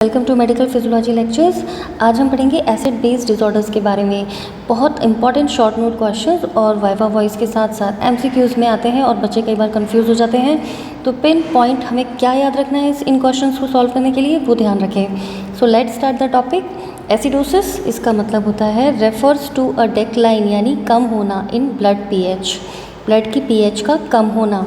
Welcome to medical physiology lectures. आज हम पढ़ेंगे एसिड बेस्ड डिसऑर्डर्स के बारे में। बहुत इंपॉर्टेंट शॉर्ट नोट क्वेश्चंस और वाइवा वॉइस के साथ साथ एमसीक्यूज़ में आते हैं और बच्चे कई बार कंफ्यूज हो जाते हैं। तो पिन पॉइंट हमें क्या याद रखना है इन क्वेश्चंस को सॉल्व करने के लिए, वो ध्यान रखें। So let's start the topic. Acidosis, इसका मतलब होता है रेफर्स टू अ डेक्लाइन यानी कम होना इन ब्लड पीएच, ब्लड की पीएच का कम होना।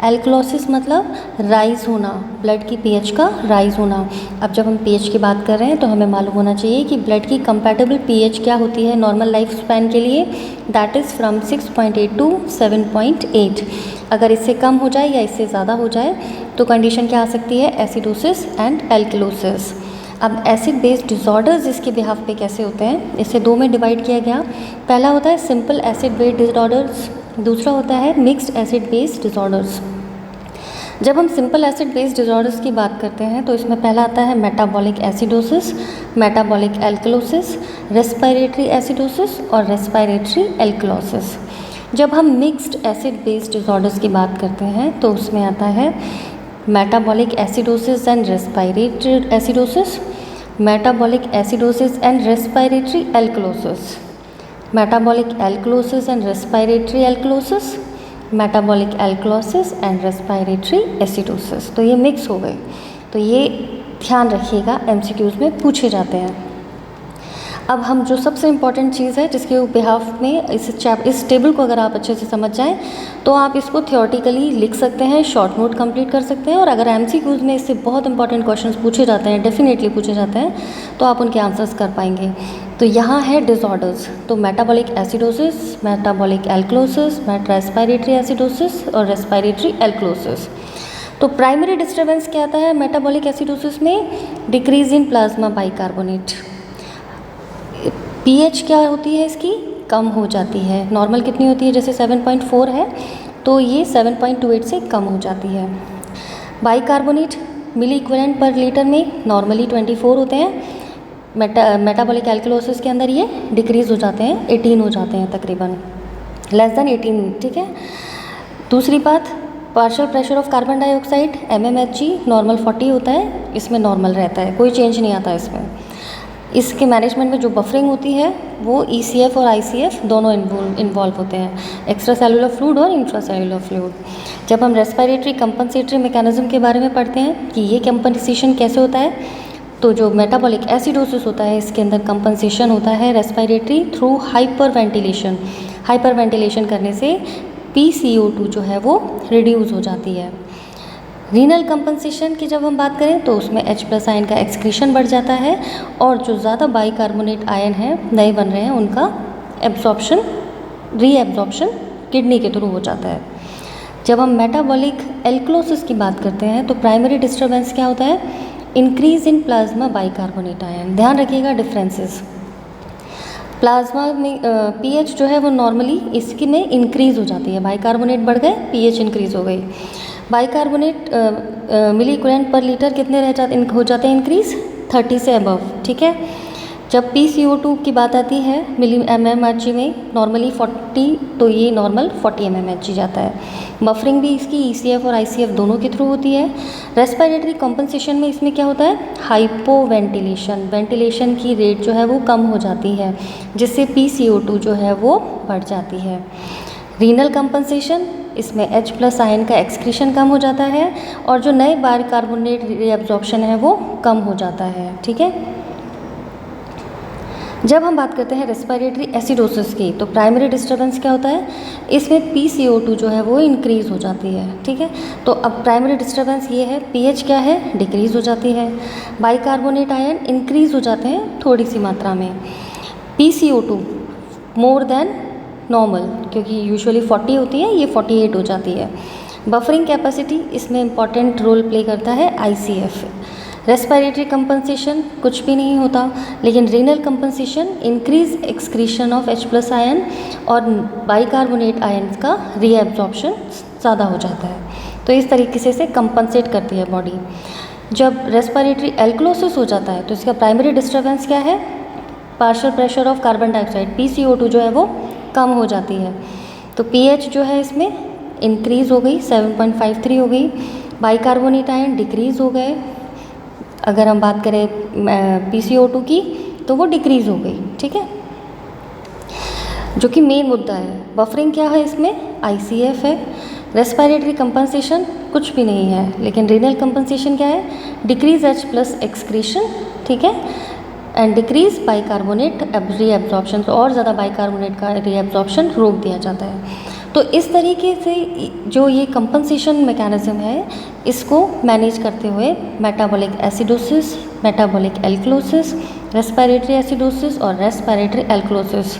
एल्कलोसिस मतलब राइज होना, ब्लड की पीएच का राइज होना। अब जब हम पीएच की बात कर रहे हैं तो हमें मालूम होना चाहिए कि ब्लड की कंपैटिबल पीएच क्या होती है नॉर्मल लाइफ स्पैन के लिए, दैट इज़ फ्रॉम 6.8 टू 7.8। अगर इससे कम हो जाए या इससे ज़्यादा हो जाए तो कंडीशन क्या आ सकती है, एसिडोसिस एंड एल्कलोसिस। अब एसिड बेस्ड डिसऑर्डर्स इसके बिहाफ पे कैसे होते हैं, इसे दो में डिवाइड किया गया। पहला होता है सिंपल एसिड बेस्ड डिसऑर्डर्स, दूसरा होता है मिक्स्ड एसिड बेस्ड डिसऑर्डर्स। जब हम सिंपल एसिड बेस्ड डिसऑर्डर्स की बात करते हैं तो इसमें पहला आता है metabolic acidosis, metabolic alkalosis, respiratory acidosis और रेस्पिरेटरी एल्कलोसिस। जब हम मिक्स्ड एसिड बेस्ड डिसऑर्डर्स की बात करते हैं तो उसमें आता है metabolic acidosis and respiratory acidosis, metabolic acidosis and respiratory alkalosis, metabolic alkalosis and respiratory alkalosis, metabolic alkalosis and respiratory acidosis. तो ये मिक्स हो गए, तो ये ध्यान रखिएगा, एमसीक्यूज़ में पूछे जाते हैं। अब हम जो सबसे इम्पॉर्टेंट चीज़ है जिसके बिहाफ में इस टेबल को अगर आप अच्छे से समझ जाएं तो आप इसको थियोरेटिकली लिख सकते हैं, शॉर्ट नोट कंप्लीट कर सकते हैं, और अगर एमसीक्यूज़ में इससे बहुत इंपॉर्टेंट क्वेश्चंस पूछे जाते हैं, डेफिनेटली पूछे जाते हैं, तो आप उनके आंसर्स कर पाएंगे। तो यहाँ है डिसऑर्डर्स, तो metabolic acidosis, metabolic alkalosis, respiratory acidosis और रेस्पिरेटरी एल्कलोसिस। तो प्राइमरी डिस्टर्बेंस क्या आता है मेटाबॉलिक एसिडोसिस में, decrease in plasma bicarbonate. PH क्या होती है इसकी, कम हो जाती है। नॉर्मल कितनी होती है, जैसे 7.4 है तो ये 7.28 से कम हो जाती है। बाइकार्बोनेट मिली इक्विवेलेंट पर लीटर में नॉर्मली 24 होते हैं, मेटाबॉलिक एल्कलोसिस के अंदर ये डिक्रीज़ हो जाते हैं, 18 हो जाते हैं तकरीबन, लेस देन 18, ठीक है। दूसरी बात, partial pressure of carbon dioxide mmHg normal 40 होता है, इसमें नॉर्मल रहता है, कोई चेंज नहीं आता इसमें। इसके मैनेजमेंट में जो बफरिंग होती है वो ECF और ICF दोनों इन्वॉल्व होते हैं, एक्स्ट्रा सेलुलर फ्लूइड और इंट्रा सेलुलर फ्लूइड। जब हम रेस्पिरेटरी कंपनसेटरी मैकेनिज्म के बारे में पढ़ते हैं कि ये कंपनसेशन कैसे होता है, तो जो मेटाबॉलिक एसिडोसिस होता है इसके अंदर कंपनसेशन होता है respiratory through hyper ventilation. Hyper ventilation करने से PCO2 जो है वो रिड्यूस हो जाती है। रीनल कंपनसेशन की जब हम बात करें तो उसमें H+ आयन का एक्सक्रीशन बढ़ जाता है और जो ज़्यादा बाइकार्बोनेट आयन है नए बन रहे हैं उनका एब्जॉर्प्शन, रीएब्जॉर्प्शन किडनी के थ्रू हो जाता है। जब हम मेटाबॉलिक एल्कलोसिस की बात करते हैं तो प्राइमरी डिस्टर्बेंस क्या होता है, increase in plasma bicarbonate ion. ध्यान रखिएगा डिफरेंसेस, प्लाज्मा में पीएच जो है वो नॉर्मली इसकी में इंक्रीज़ हो जाती है, बाइकार्बोनेट बढ़ गए, पीएच इंक्रीज़ हो गई। बाइकार्बोनेट मिली इक्विवेलेंट पर लीटर कितने हो जाते हैं इंक्रीज़, 30 से अबव, ठीक है। जब PCO2 की बात आती है मिली mmHg में नॉर्मली 40, तो ये नॉर्मल 40 mmHg जाता है। बफरिंग भी इसकी ECF और ICF दोनों के थ्रू होती है। रेस्पिरेटरी कॉम्पनसेशन में इसमें क्या होता है, हाइपो वेंटिलेशन, वेंटिलेशन की रेट जो है वो कम हो जाती है जिससे PCO2 जो है वो बढ़ जाती है। रीनल कंपनसेशन, इसमें H+ आयन का एक्सक्रीशन कम हो जाता है और जो नए बाइकार्बोनेट रीअब्जॉर्प्शन है वो कम हो जाता है, ठीक है। जब हम बात करते हैं रेस्पिरेटरी एसिडोसिस की तो प्राइमरी डिस्टर्बेंस क्या होता है, इसमें PCO2 जो है वो इंक्रीज़ हो जाती है, ठीक है। तो अब प्राइमरी डिस्टर्बेंस ये है, पीएच क्या है, डिक्रीज़ हो जाती है, बाइकार्बोनेट आयन इंक्रीज़ हो जाते हैं थोड़ी सी मात्रा में, PCO2 मोर देन नॉर्मल, क्योंकि यूजुअली 40 होती है, ये 48 हो जाती है। बफरिंग कैपेसिटी, इसमें इंपॉर्टेंट रोल प्ले करता है ICF। रेस्पिरेटरी कंपनसेशन कुछ भी नहीं होता, लेकिन renal compensation increase excretion of H+ ion और बाइकार्बोनेट आयन का रीएब्जॉर्प्शन ज़्यादा हो जाता है, तो इस तरीके से कंपनसेट करती है बॉडी। जब रेस्पिरेटरी एल्कलोसिस हो जाता है तो इसका प्राइमरी डिस्टर्बेंस क्या है, partial pressure of carbon dioxide PCO2 जो है वो कम हो जाती है, तो पीएच जो है इसमें इंक्रीज़ हो गई, 7.53 हो गई, बाइकार्बोनेट आयन डिक्रीज़ हो गए, अगर हम बात करें PCO2 की तो वो डिक्रीज़ हो गई, ठीक है, जो कि मेन मुद्दा है। बफरिंग क्या है इसमें, ICF है। रेस्पिरेटरी कंपनसेशन कुछ भी नहीं है, लेकिन रीनल कंपनसेशन क्या है, डिक्रीज H प्लस एक्सक्रीशन, ठीक है, एंड डिक्रीज बाइकार्बोनेट रीएब्जॉर्प्शन, और ज़्यादा बाइकार्बोनेट का रीएब्जॉर्प्शन रोक दिया जाता है। तो इस तरीके से जो ये कंपनसेशन मैकेनिज्म है, इसको मैनेज करते हुए metabolic acidosis, metabolic alkalosis, respiratory acidosis और रेस्पिरेटरी एल्कलोसिस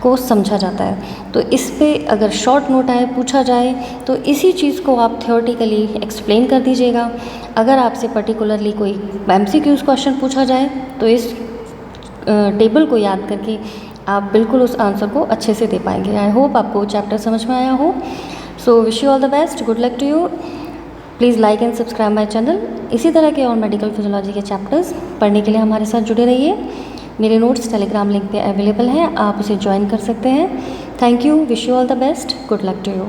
को समझा जाता है। तो इस पे अगर शॉर्ट नोट आए पूछा जाए तो इसी चीज़ को आप थियोरेटिकली एक्सप्लेन कर दीजिएगा। अगर आपसे पर्टिकुलरली कोई MCQs क्वेश्चन पूछा जाए तो इस टेबल को याद करके आप बिल्कुल उस आंसर को अच्छे से दे पाएंगे। आई होप आपको चैप्टर समझ में आया हो। So wish you all the best, good luck to you. Please like and subscribe my channel. इसी तरह के और मेडिकल फिजियोलॉजी के चैप्टर्स पढ़ने के लिए हमारे साथ जुड़े रहिए। मेरे नोट्स टेलीग्राम लिंक पे अवेलेबल हैं, आप उसे ज्वाइन कर सकते हैं। Thank you, wish you all the best, good luck to you.